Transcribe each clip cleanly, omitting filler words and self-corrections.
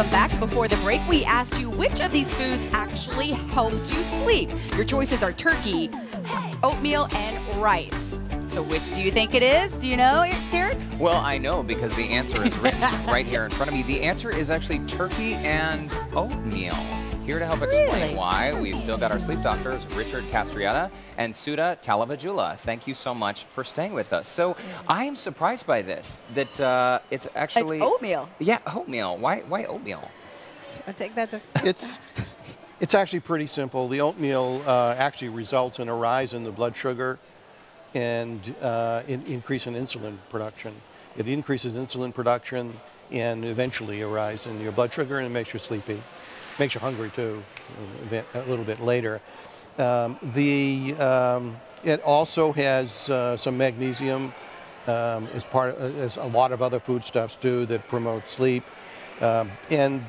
welcome back. Before the break, we asked you which of these foods actually helps you sleep. Your choices are turkey, oatmeal, and rice. So which do you think it is? Do you know, Derek? Well, I know because the answer is written right here in front of me. The answer is actually turkey and oatmeal. Here to help explain why, we've still got our sleep doctors, Richard Castriata and Sudha Talavajula. Thank you so much for staying with us. So I am surprised by this, that it's actually... It's oatmeal. Yeah, oatmeal. Why oatmeal? I'll take that. It's actually pretty simple. The oatmeal actually results in a rise in the blood sugar and an increase in insulin production. It increases insulin production and eventually a rise in your blood sugar, and it makes you sleepy. Makes you hungry too, a little bit later. It also has some magnesium, as a lot of other foodstuffs do that promote sleep. And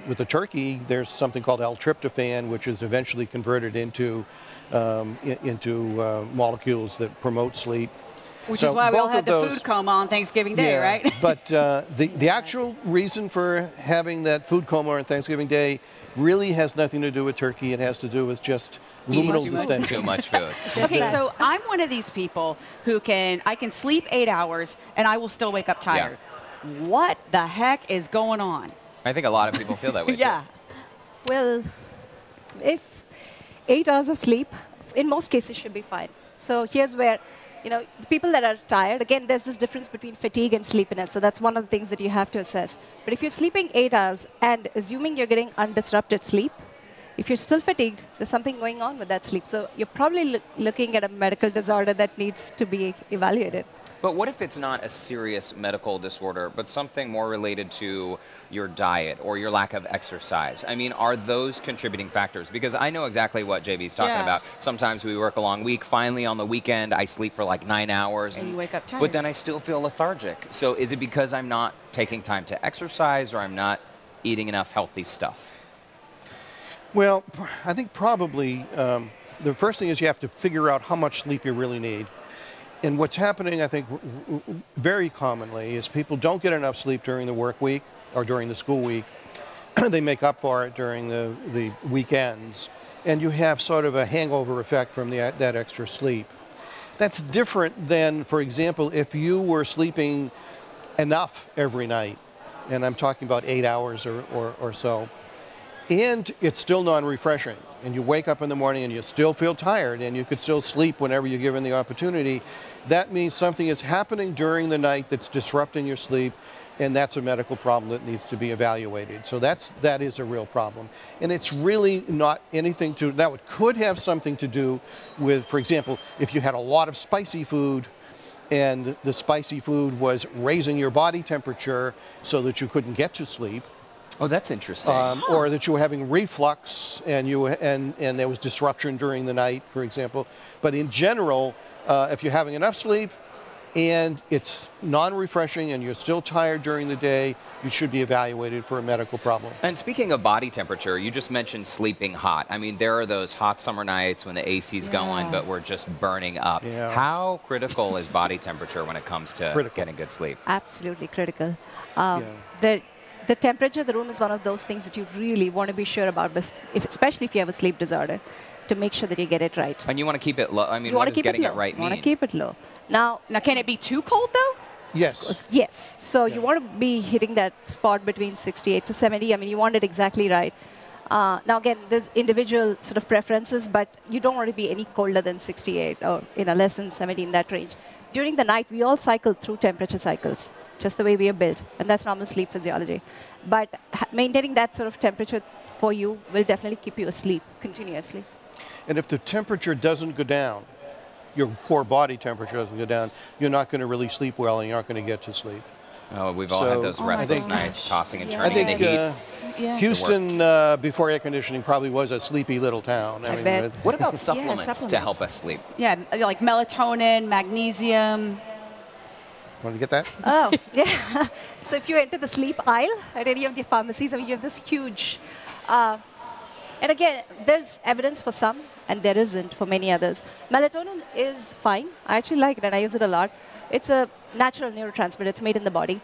with the turkey, there's something called L-tryptophan, which is eventually converted into molecules that promote sleep. Which is why we all had the food coma on Thanksgiving Day, right? But the actual reason for having that food coma on Thanksgiving Day really has nothing to do with turkey. It has to do with just luminal distension. Too much food. Okay, so I'm one of these people who I can sleep 8 hours and I will still wake up tired. Yeah. What the heck is going on? I think a lot of people feel that way yeah. too. Well, if 8 hours of sleep, in most cases, should be fine. So here's where, the people that are tired, again, there's this difference between fatigue and sleepiness. So that's one of the things that you have to assess. But if you're sleeping 8 hours and assuming you're getting undisrupted sleep, if you're still fatigued, there's something going on with that sleep. So you're probably looking at a medical disorder that needs to be evaluated. But what if it's not a serious medical disorder, but something more related to your diet or your lack of exercise? I mean, are those contributing factors? Because I know exactly what JB's talking about. Sometimes we work a long week. Finally, on the weekend, I sleep for like 9 hours. And you wake up tired. But then I still feel lethargic. So is it because I'm not taking time to exercise or I'm not eating enough healthy stuff? Well, I think probably the first thing is you have to figure out how much sleep you really need. And what's happening, I think, very commonly is people don't get enough sleep during the work week or during the school week. They make up for it during the weekends. And you have sort of a hangover effect from that extra sleep. That's different than, for example, if you were sleeping enough every night, and I'm talking about 8 hours or so, and it's still non-refreshing, and you wake up in the morning and you still feel tired and you could still sleep whenever you're given the opportunity, that means something is happening during the night that's disrupting your sleep, and that's a medical problem that needs to be evaluated. So that is a real problem. And it's really not anything that could have something to do with, for example, if you had a lot of spicy food and the spicy food was raising your body temperature so that you couldn't get to sleep. Oh, that's interesting. Or that you were having reflux and there was disruption during the night, for example. But in general, if you're having enough sleep and it's non-refreshing and you're still tired during the day, you should be evaluated for a medical problem. And speaking of body temperature, you just mentioned sleeping hot. I mean, there are those hot summer nights when the AC's going, but we're just burning up. Yeah. How critical is body temperature when it comes to getting good sleep? Absolutely critical. The temperature of the room is one of those things that you really want to be sure about, especially if you have a sleep disorder, to make sure that you get it right. And you want to keep it low. I mean, what does getting it right mean? You want to keep it low. Now, can it be too cold, though? Yes. Yes. So you want to be hitting that spot between 68 to 70. I mean, you want it exactly right. Now, again, there's individual sort of preferences, but you don't want to be any colder than 68 or less than 70 in that range. During the night, we all cycle through temperature cycles, just the way we are built, and that's normal sleep physiology. But maintaining that sort of temperature for you will definitely keep you asleep continuously. And if the temperature doesn't go down, your core body temperature doesn't go down, you're not going to really sleep well and you're not going to get to sleep. Oh, we've all had those restless nights, tossing and turning in the heat. Houston, before air conditioning, probably was a sleepy little town. I bet. What about supplements to help us sleep? Yeah, like melatonin, magnesium. Want to get that? Oh, yeah. So if you enter the sleep aisle at any of the pharmacies, I mean, you have this huge... and again, there's evidence for some, and there isn't for many others. Melatonin is fine. I actually like it, and I use it a lot. It's a natural neurotransmitter. It's made in the body.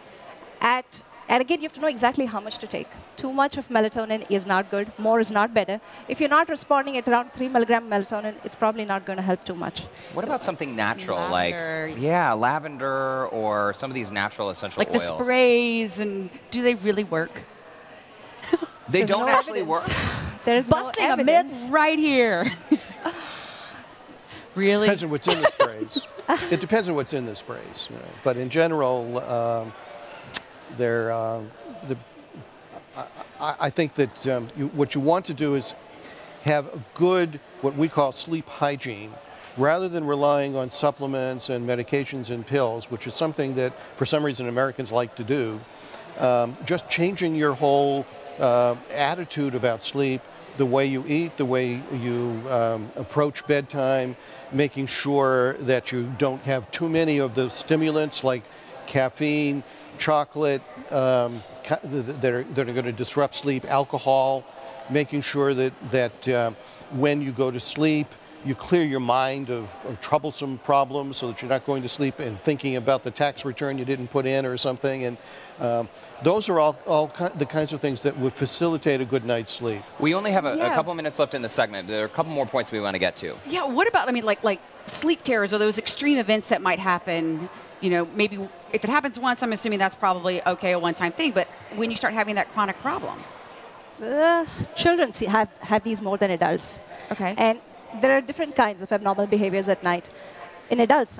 At And again, you have to know exactly how much to take. Too much of melatonin is not good. More is not better. If you're not responding at around 3 milligram melatonin, it's probably not going to help too much. What about something natural, Lavender. like, yeah, lavender or some of these natural essential Like oils? the sprays, and do they really work? They There's don't no actually evidence. work. There's Busting no a evidence. myth right here. Really? Depends on what's in the sprays. It depends on what's in the sprays. You know. But in general, I think that what you want to do is have a good, what we call sleep hygiene, rather than relying on supplements and medications and pills, which is something that for some reason Americans like to do. Just changing your whole attitude about sleep, the way you eat, the way you approach bedtime, making sure that you don't have too many of the stimulants like caffeine, chocolate, that are going to disrupt sleep, alcohol, making sure that when you go to sleep, you clear your mind of troublesome problems so that you're not going to sleep and thinking about the tax return you didn't put in or something. And those are all the kinds of things that would facilitate a good night's sleep. We only have a Yeah. couple minutes left in the segment. There are a couple more points we want to get to. Yeah, what about, I mean, like sleep terrors or those extreme events that might happen, you know, maybe if it happens once, I'm assuming that's probably okay, a one-time thing, but when you start having that chronic problem. Children have these more than adults. Okay. And there are different kinds of abnormal behaviors at night. In adults,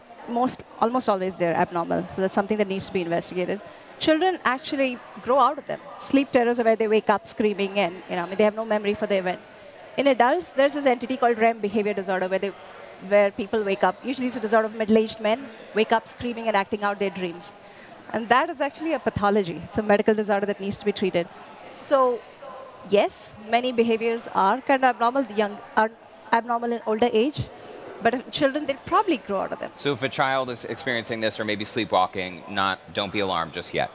almost always they're abnormal, so that's something that needs to be investigated. Children actually grow out of them. Sleep terrors are where they wake up screaming and they have no memory for the event. In adults, there's this entity called Rem Behavior Disorder where people wake up. Usually it's a disorder of middle-aged men, wake up screaming and acting out their dreams. And that is actually a pathology. It's a medical disorder that needs to be treated. So yes, many behaviors are kind of abnormal. The young are abnormal in older age, but children, they'll probably grow out of them. So if a child is experiencing this or maybe sleepwalking, don't be alarmed just yet.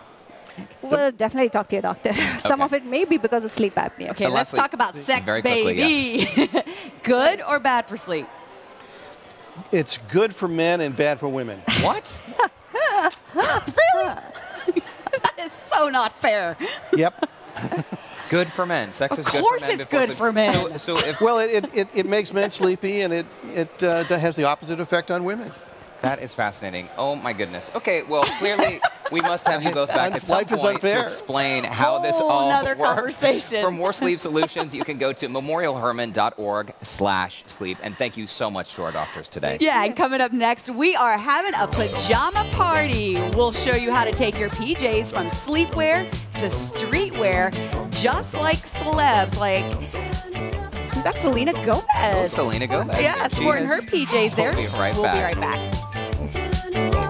Well, definitely talk to your doctor. Some Okay. of it may be because of sleep apnea. Okay, let's Leslie, talk about sex, very quickly, baby. Good or bad for sleep? It's good for men and bad for women. What? Really? That is so not fair. Yep. Good for men. Sex is good for men. Of course it's before good sleep. for men. So if Well, it makes men sleepy, and it has the opposite effect on women. that is fascinating. Oh my goodness. Okay, well clearly we must have you both back at some Life is point to unfair. explain how this Whole all nother works. conversation. For more sleep solutions, you can go to memorialhermann.org/sleep. And thank you so much to our doctors today. Yeah, and coming up next, we are having a pajama party. We'll show you how to take your PJs from sleepwear to streetwear, just like celebs, like that's Selena Gomez. Oh, Selena Gomez. Yeah, She sporting is. her PJs there. We'll be right We'll back. be right back.